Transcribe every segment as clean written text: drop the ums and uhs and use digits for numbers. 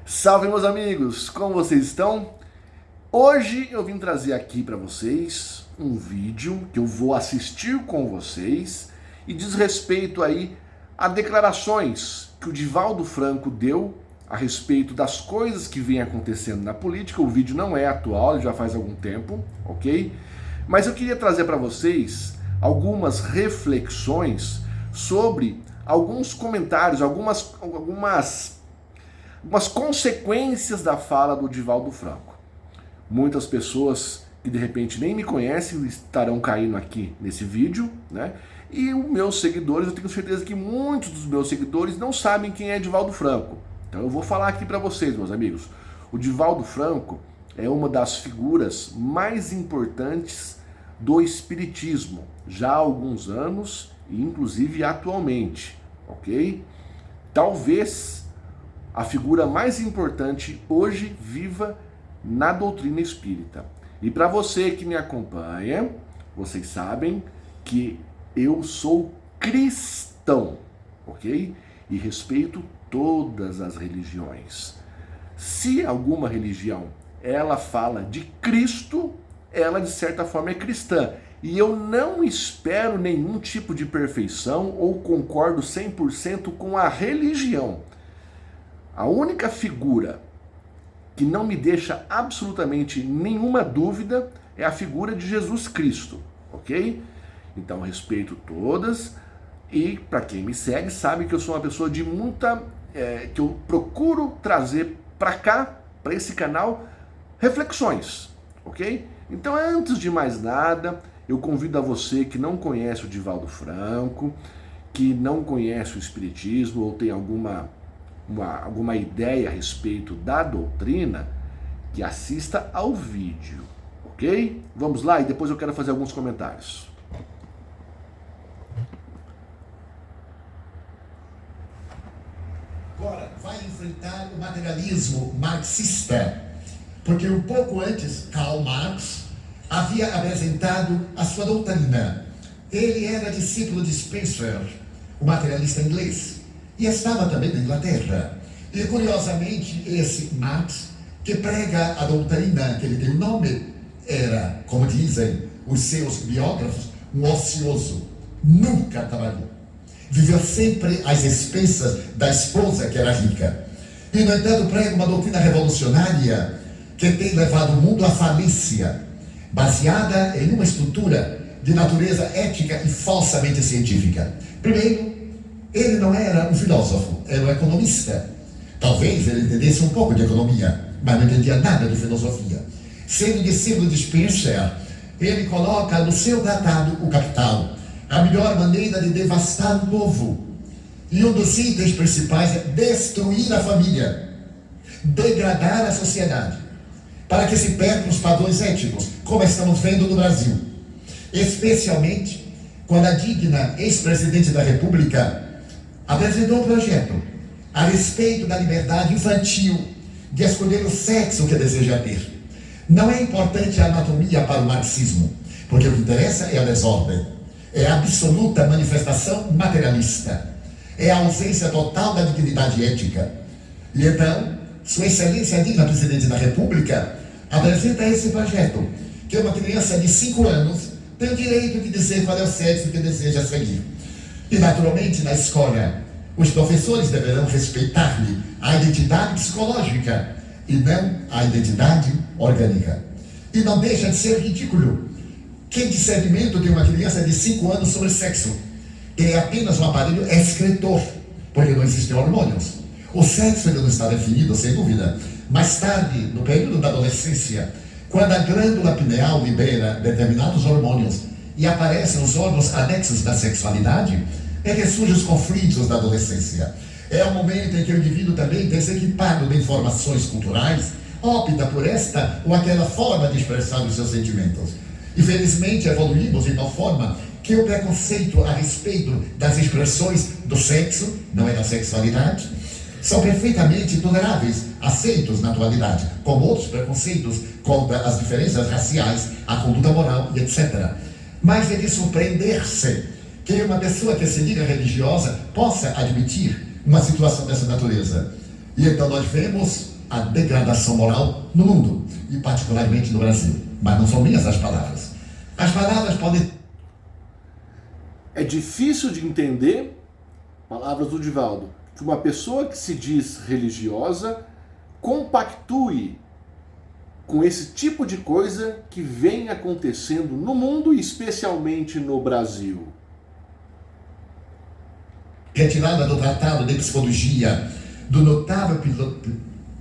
Salve, meus amigos, como vocês estão? Hoje eu vim trazer aqui para vocês um vídeo que eu vou assistir com vocês e diz respeito aí a declarações que o Divaldo Franco deu a respeito das coisas que vem acontecendo na política. O vídeo não é atual, ele já faz algum tempo, ok? Mas eu queria trazer para vocês algumas reflexões sobre alguns comentários, algumas consequências da fala do Divaldo Franco. Muitas pessoas que de repente nem me conhecem estarão caindo aqui nesse vídeo, né? E os meus seguidores, eu tenho certeza que muitos dos meus seguidores não sabem quem é Divaldo Franco. Então eu vou falar aqui para vocês, meus amigos. O Divaldo Franco é uma das figuras mais importantes do espiritismo, já há alguns anos e inclusive atualmente, ok? Talvez a figura mais importante hoje viva na doutrina espírita. E para você que me acompanha, vocês sabem que eu sou cristão, ok? E respeito todas as religiões. Se alguma religião ela fala de Cristo, ela de certa forma é cristã. E eu não espero nenhum tipo de perfeição ou concordo 100% com a religião. A única figura que não me deixa absolutamente nenhuma dúvida é a figura de Jesus Cristo, ok? Então respeito todas e para quem me segue sabe que eu sou uma pessoa de muita... que eu procuro trazer para cá, para esse canal, reflexões, ok? Então antes de mais nada, eu convido a você que não conhece o Divaldo Franco, que não conhece o Espiritismo ou tem alguma ideia a respeito da doutrina, que assista ao vídeo, ok? Vamos lá e depois eu quero fazer alguns comentários. Agora vai enfrentar o materialismo marxista, porque um pouco antes, Karl Marx havia apresentado a sua doutrina. Ele era discípulo de Spencer, o materialista inglês, e estava também na Inglaterra. E curiosamente, esse Marx, que prega a doutrina, que ele tem o nome, era, como dizem os seus biógrafos, um ocioso. Nunca trabalhou. Viveu sempre às expensas da esposa, que era rica. E, no entanto, prega uma doutrina revolucionária que tem levado o mundo à falência, baseada em uma estrutura de natureza ética e falsamente científica. Primeiro, ele não era um filósofo, era um economista. Talvez ele entendesse um pouco de economia, mas não entendia nada de filosofia. Sendo discípulo de Spencer, ele coloca no seu tratado O Capital a melhor maneira de devastar o povo. E um dos itens principais é destruir a família, degradar a sociedade, para que se percam os padrões éticos, como estamos vendo no Brasil. Especialmente quando a digna ex-presidente da República apresentou um projeto a respeito da liberdade infantil de escolher o sexo que deseja ter. Não é importante a anatomia para o marxismo, porque o que interessa é a desordem, é a absoluta manifestação materialista, é a ausência total da dignidade ética. E então, Sua Excelência, a digna Presidente da República, apresenta esse projeto, que uma criança de 5 anos tem o direito de dizer qual é o sexo que deseja seguir. E, naturalmente, na escola, os professores deverão respeitar-lhe a identidade psicológica e não a identidade orgânica. E não deixa de ser ridículo. Que discernimento tem uma criança de 5 anos sobre sexo? É apenas um aparelho excretor, porque não existem hormônios. O sexo ainda não está definido, sem dúvida. Mais tarde, no período da adolescência, quando a glândula pineal libera determinados hormônios e aparecem os órgãos anexos da sexualidade, é que surgem os conflitos da adolescência. É o momento em que o indivíduo também, desequipado de informações culturais, opta por esta ou aquela forma de expressar os seus sentimentos. Infelizmente, evoluímos de tal forma que o preconceito a respeito das expressões do sexo, não é da sexualidade, são perfeitamente toleráveis, aceitos na atualidade, como outros preconceitos contra as diferenças raciais, a conduta moral e etc. Mas é de surpreender-se que uma pessoa que se diga religiosa possa admitir uma situação dessa natureza. E então nós vemos a degradação moral no mundo, e particularmente no Brasil. Mas não são minhas as palavras. As palavras podem... É difícil de entender, palavras do Divaldo, que uma pessoa que se diz religiosa compactue com esse tipo de coisa que vem acontecendo no mundo e especialmente no Brasil. Retirada do Tratado de Psicologia do notável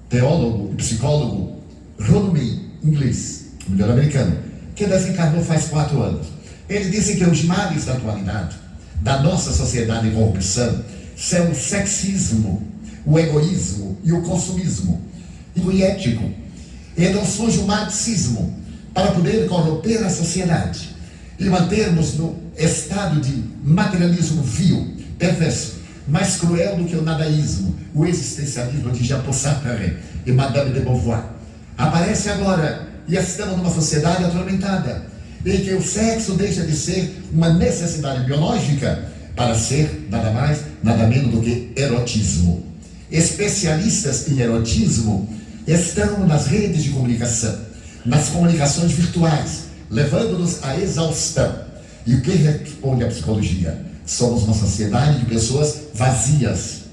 teólogo e psicólogo Rollo May, inglês, melhor americano, que desencarnou faz 4 anos. Ele disse que os males da atualidade, da nossa sociedade em corrupção, são o sexismo, o egoísmo e o consumismo, e o ético. Então surge o marxismo para poder corromper a sociedade e mantermos no estado de materialismo vil, perverso, mais cruel do que o nadaísmo, o existencialismo de Jean-Paul Sartre e Madame de Beauvoir. Aparece agora, e estamos numa sociedade atormentada, em que o sexo deixa de ser uma necessidade biológica para ser nada mais, nada menos do que erotismo. Especialistas em erotismo estão nas redes de comunicação, nas comunicações virtuais, levando-nos à exaustão. E o que responde a psicologia? Somos uma sociedade de pessoas vazias.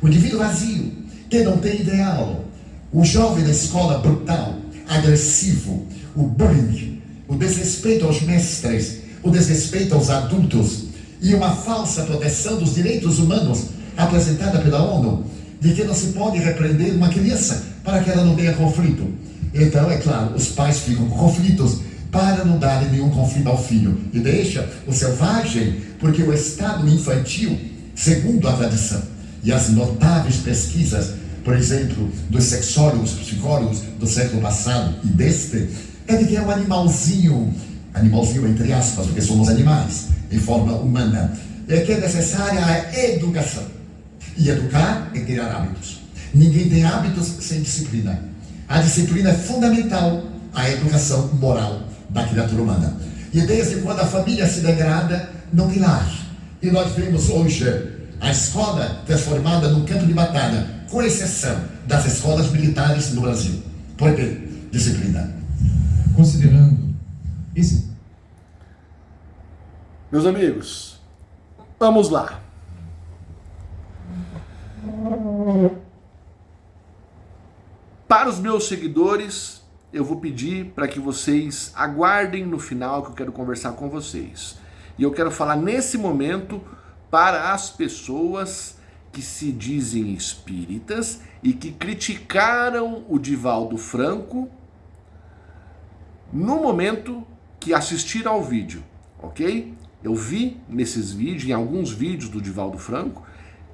O indivíduo vazio, que não tem ideal. O jovem da escola brutal, agressivo, o bullying, o desrespeito aos mestres, o desrespeito aos adultos e uma falsa proteção dos direitos humanos apresentada pela ONU, de que não se pode repreender uma criança para que ela não tenha conflito. Então, é claro, os pais ficam com conflitos para não darem nenhum conflito ao filho e deixa o selvagem, porque o estado infantil, segundo a tradição e as notáveis pesquisas, por exemplo, dos sexólogos, psicólogos do século passado e deste, é de que é um animalzinho entre aspas, porque somos animais em forma humana, é que é necessária a educação. E educar é criar hábitos. Ninguém tem hábitos sem disciplina. A disciplina é fundamental à educação moral da criatura humana. E desde quando a família se degrada, não tem lar. E nós vemos hoje a escola transformada num campo de batalha, com exceção das escolas militares no Brasil. Por quê? Disciplina. Considerando esse... Meus amigos, vamos lá. Para os meus seguidores, eu vou pedir para que vocês aguardem no final que eu quero conversar com vocês. E eu quero falar nesse momento para as pessoas que se dizem espíritas e que criticaram o Divaldo Franco no momento que assistiram ao vídeo, ok? Eu vi nesses vídeos, em alguns vídeos do Divaldo Franco,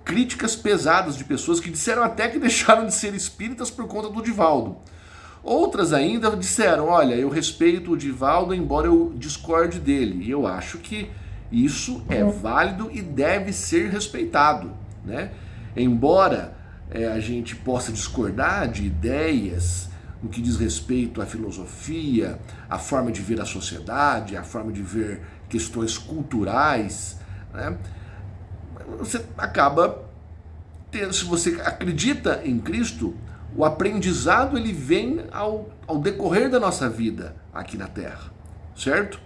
críticas pesadas de pessoas que disseram até que deixaram de ser espíritas por conta do Divaldo. Outras ainda disseram, olha, eu respeito o Divaldo, embora eu discorde dele. E eu acho que isso é válido e deve ser respeitado, né? Embora a gente possa discordar de ideias no que diz respeito à filosofia, à forma de ver a sociedade, à forma de ver questões culturais, né? Você acaba tendo, se você acredita em Cristo, o aprendizado ele vem ao decorrer da nossa vida aqui na Terra, certo?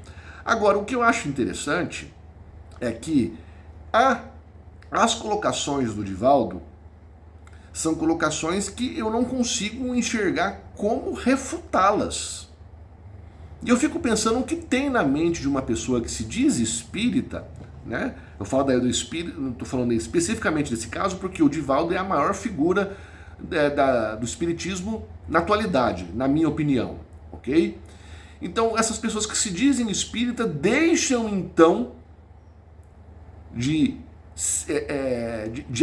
Agora, o que eu acho interessante é que as colocações do Divaldo são colocações que eu não consigo enxergar como refutá-las. E eu fico pensando o que tem na mente de uma pessoa que se diz espírita, né? Eu falo daí do espírito, não estou falando especificamente desse caso, porque o Divaldo é a maior figura do espiritismo na atualidade, na minha opinião, ok? Então, essas pessoas que se dizem espírita deixam, então, de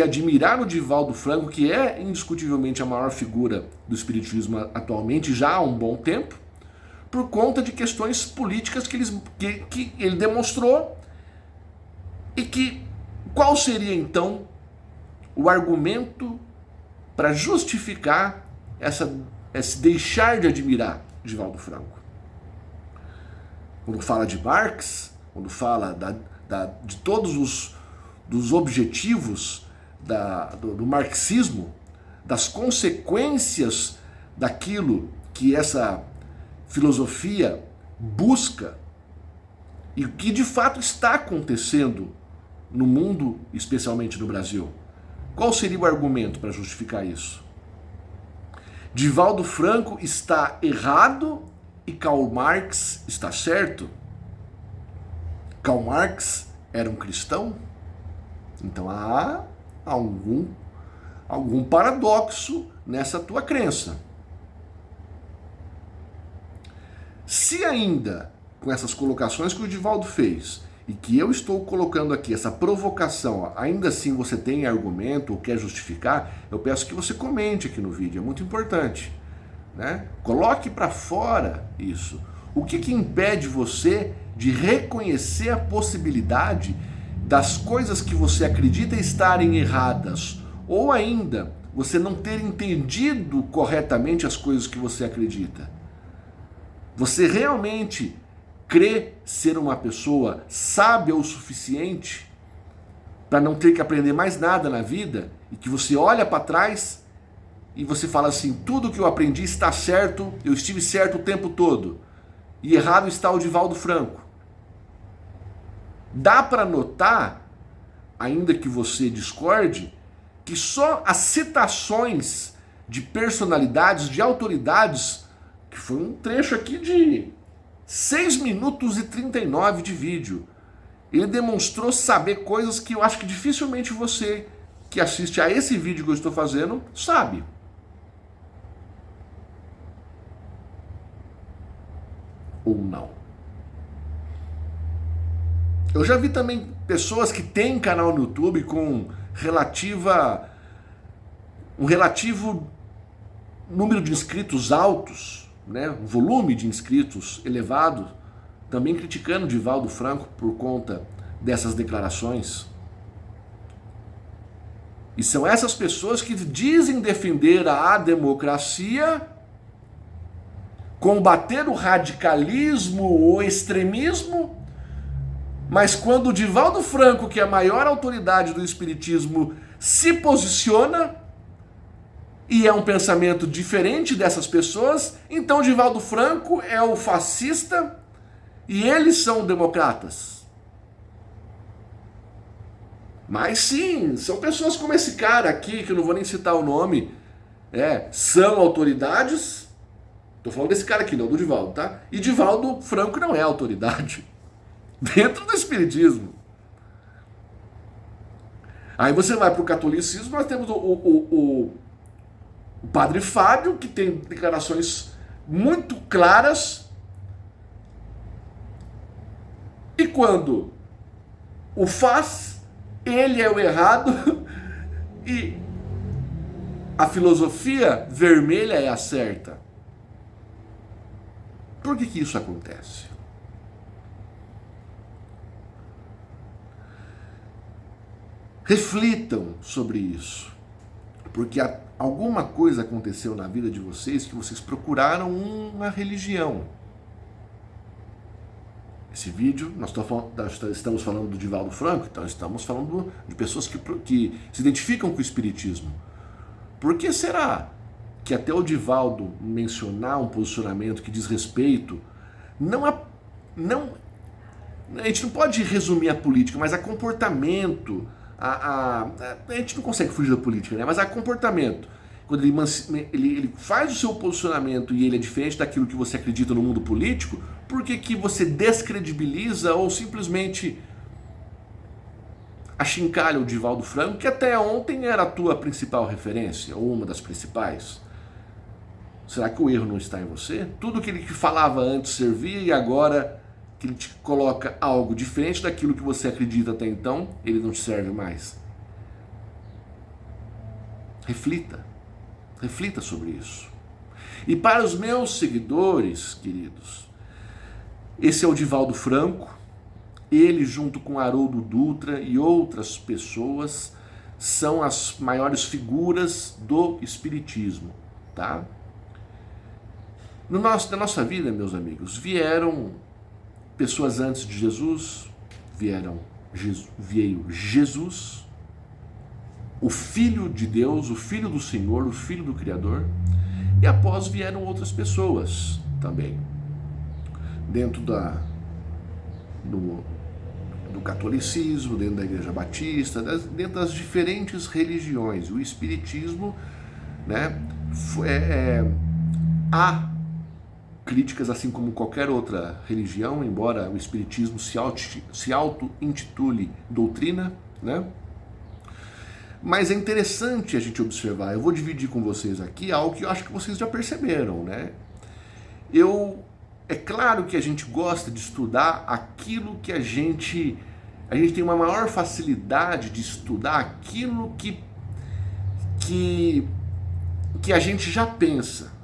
admirar o Divaldo Franco, que é indiscutivelmente a maior figura do espiritismo atualmente, já há um bom tempo, por conta de questões políticas que ele demonstrou. E que qual seria então o argumento para justificar esse deixar de admirar Divaldo Franco? Quando fala de Marx, quando fala de todos dos objetivos do marxismo, das consequências daquilo que essa filosofia busca e o que de fato está acontecendo no mundo, especialmente no Brasil. Qual seria o argumento para justificar isso? Divaldo Franco está errado e Karl Marx está certo? Karl Marx era um cristão? Então há algum paradoxo nessa tua crença. Se ainda, com essas colocações que o Divaldo fez, e que eu estou colocando aqui, essa provocação, ainda assim você tem argumento ou quer justificar, eu peço que você comente aqui no vídeo, é muito importante, né? Coloque para fora isso. O que impede você de reconhecer a possibilidade das coisas que você acredita estarem erradas, ou ainda, você não ter entendido corretamente as coisas que você acredita? Você realmente crê ser uma pessoa sábia o suficiente para não ter que aprender mais nada na vida e que você olha para trás e você fala assim, tudo que eu aprendi está certo, eu estive certo o tempo todo e errado está o Divaldo Franco? Dá para notar, ainda que você discorde, que só as citações de personalidades, de autoridades, que foi um trecho aqui de 6 minutos e 39 de vídeo. Ele demonstrou saber coisas que eu acho que dificilmente você que assiste a esse vídeo que eu estou fazendo sabe. Ou não. Eu já vi também pessoas que têm canal no YouTube com um relativo número de inscritos altos, né, um volume de inscritos elevado, também criticando Divaldo Franco por conta dessas declarações. E são essas pessoas que dizem defender a democracia, combater o radicalismo ou extremismo, mas quando o Divaldo Franco, que é a maior autoridade do espiritismo, se posiciona e é um pensamento diferente dessas pessoas, então Divaldo Franco é o fascista e eles são democratas. Mas sim, são pessoas como esse cara aqui, que eu não vou nem citar o nome, são autoridades. Tô falando desse cara aqui, não do Divaldo, tá? E Divaldo Franco não é autoridade dentro do espiritismo. Aí você vai para o catolicismo, nós temos o Padre Fábio, que tem declarações muito claras, e quando o faz, ele é o errado, e a filosofia vermelha é a certa. Por que isso acontece? Reflitam sobre isso, porque alguma coisa aconteceu na vida de vocês que vocês procuraram uma religião. Esse vídeo, nós estamos falando do Divaldo Franco, então estamos falando de pessoas que se identificam com o espiritismo. Por que será que até o Divaldo mencionar um posicionamento que diz respeito, a gente não pode resumir a política, mas a comportamento, a gente não consegue fugir da política, né? Mas a comportamento, quando ele faz o seu posicionamento e ele é diferente daquilo que você acredita no mundo político, por que você descredibiliza ou simplesmente achincalha o Divaldo Franco, que até ontem era a tua principal referência, ou uma das principais? Será que o erro não está em você? Tudo que ele falava antes servia e agora que ele te coloca algo diferente daquilo que você acredita até então, ele não te serve mais. Reflita. Reflita sobre isso. E para os meus seguidores, queridos, esse é o Divaldo Franco. Ele, junto com Haroldo Dutra e outras pessoas, são as maiores figuras do espiritismo, tá? Na nossa vida, meus amigos, vieram pessoas antes de Jesus, veio Jesus, o Filho de Deus, o Filho do Senhor, o Filho do Criador, E após vieram outras pessoas também. Dentro do catolicismo, dentro da Igreja Batista, dentro das diferentes religiões. O espiritismo, né, há críticas, assim como qualquer outra religião, embora o espiritismo se auto-intitule doutrina, né? Mas é interessante a gente observar. Eu vou dividir com vocês aqui algo que eu acho que vocês já perceberam, né? É claro que a gente gosta de estudar aquilo que a gente tem uma maior facilidade de estudar aquilo que a gente já pensa.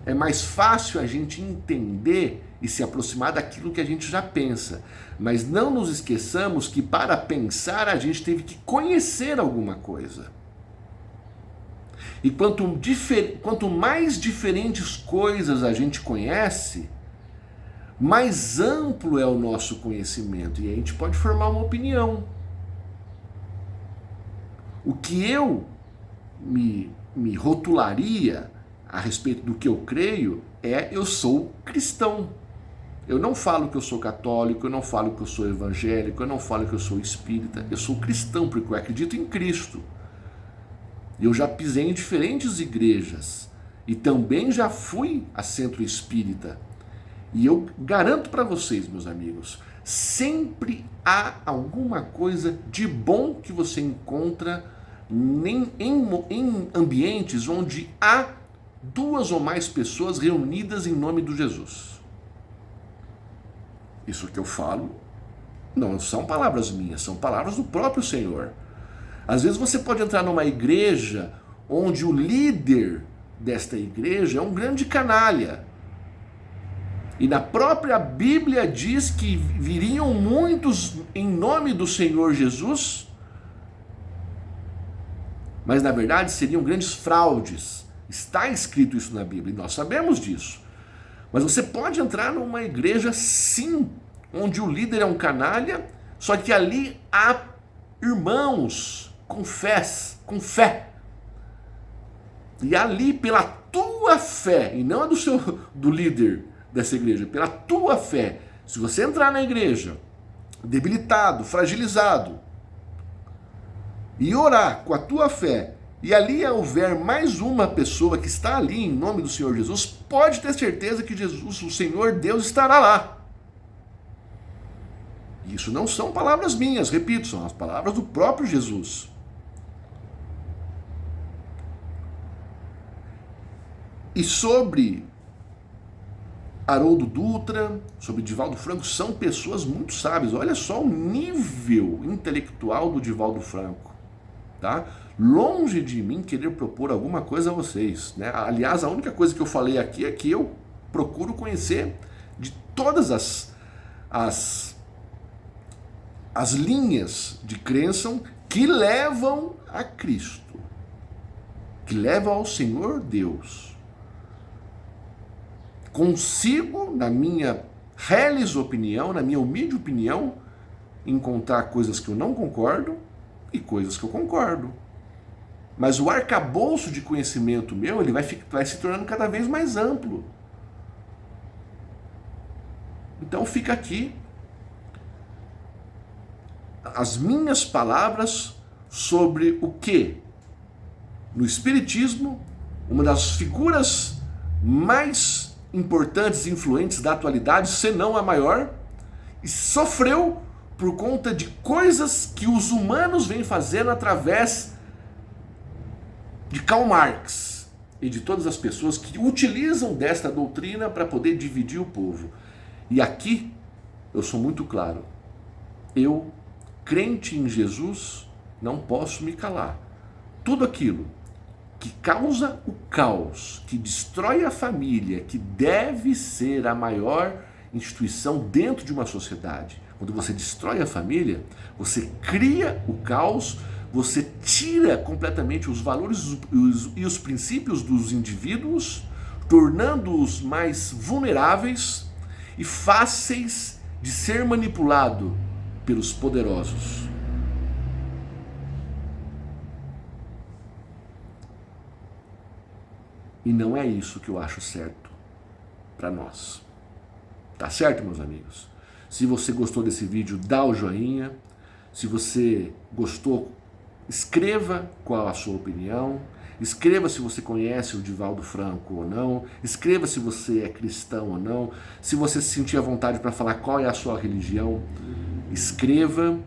É mais fácil a gente entender e se aproximar daquilo que a gente já pensa. Mas não nos esqueçamos que para pensar a gente teve que conhecer alguma coisa. E quanto mais diferentes coisas a gente conhece, mais amplo é o nosso conhecimento. E a gente pode formar uma opinião. O que eu me rotularia a respeito do que eu creio eu sou cristão. Eu não falo que eu sou católico, eu não falo que eu sou evangélico, eu não falo que eu sou espírita. Eu sou cristão porque eu acredito em Cristo. Eu já pisei em diferentes igrejas e também já fui a centro espírita. E eu garanto para vocês, meus amigos, sempre há alguma coisa de bom que você encontra em ambientes onde há 2 ou mais pessoas reunidas em nome do Jesus. Isso que eu falo não são palavras minhas, são palavras do próprio Senhor. Às vezes você pode entrar numa igreja onde o líder desta igreja é um grande canalha. E na própria Bíblia diz que viriam muitos em nome do Senhor Jesus, mas na verdade seriam grandes fraudes. Está escrito isso na Bíblia e nós sabemos disso. Mas você pode entrar numa igreja, sim, onde o líder é um canalha, só que ali há irmãos com fé. E ali, pela tua fé, e não a do líder dessa igreja, pela tua fé, se você entrar na igreja debilitado, fragilizado, e orar com a tua fé, e ali houver mais uma pessoa que está ali em nome do Senhor Jesus, pode ter certeza que Jesus, o Senhor Deus, estará lá. Isso não são palavras minhas, repito, são as palavras do próprio Jesus. E sobre Haroldo Dutra, sobre Divaldo Franco, são pessoas muito sábias. Olha só o nível intelectual do Divaldo Franco, tá? Longe de mim querer propor alguma coisa a vocês, né? Aliás, a única coisa que eu falei aqui é que eu procuro conhecer de todas as linhas de crença que levam a Cristo, que levam ao Senhor Deus. Consigo, na minha reles opinião, na minha humilde opinião, encontrar coisas que eu não concordo e coisas que eu concordo. Mas o arcabouço de conhecimento meu, ele vai se tornando cada vez mais amplo. Então fica aqui as minhas palavras sobre o que, no Espiritismo, uma das figuras mais importantes e influentes da atualidade, se não a maior, e sofreu por conta de coisas que os humanos vêm fazendo através de Karl Marx e de todas as pessoas que utilizam desta doutrina para poder dividir o povo. E aqui eu sou muito claro. Eu, crente em Jesus, não posso me calar. Tudo aquilo que causa o caos, que destrói a família, que deve ser a maior instituição dentro de uma sociedade. Quando você destrói a família, você cria o caos, você tira completamente os valores e os princípios dos indivíduos, tornando-os mais vulneráveis e fáceis de ser manipulado pelos poderosos. E não é isso que eu acho certo para nós. Tá certo, meus amigos? Se você gostou desse vídeo, dá o joinha. Se você gostou, escreva qual a sua opinião. Escreva se você conhece o Divaldo Franco ou não. Escreva se você é cristão ou não. Se você se sentir à vontade para falar qual é a sua religião, escreva.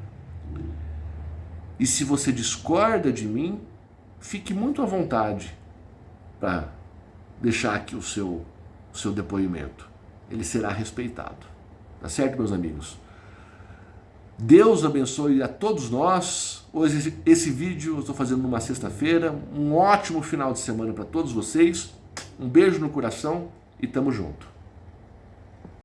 E se você discorda de mim, fique muito à vontade para deixar aqui o seu depoimento. Ele será respeitado. Tá certo, meus amigos? Deus abençoe a todos nós. Hoje esse vídeo eu estou fazendo numa sexta-feira. Um ótimo final de semana para todos vocês. Um beijo no coração e tamo junto.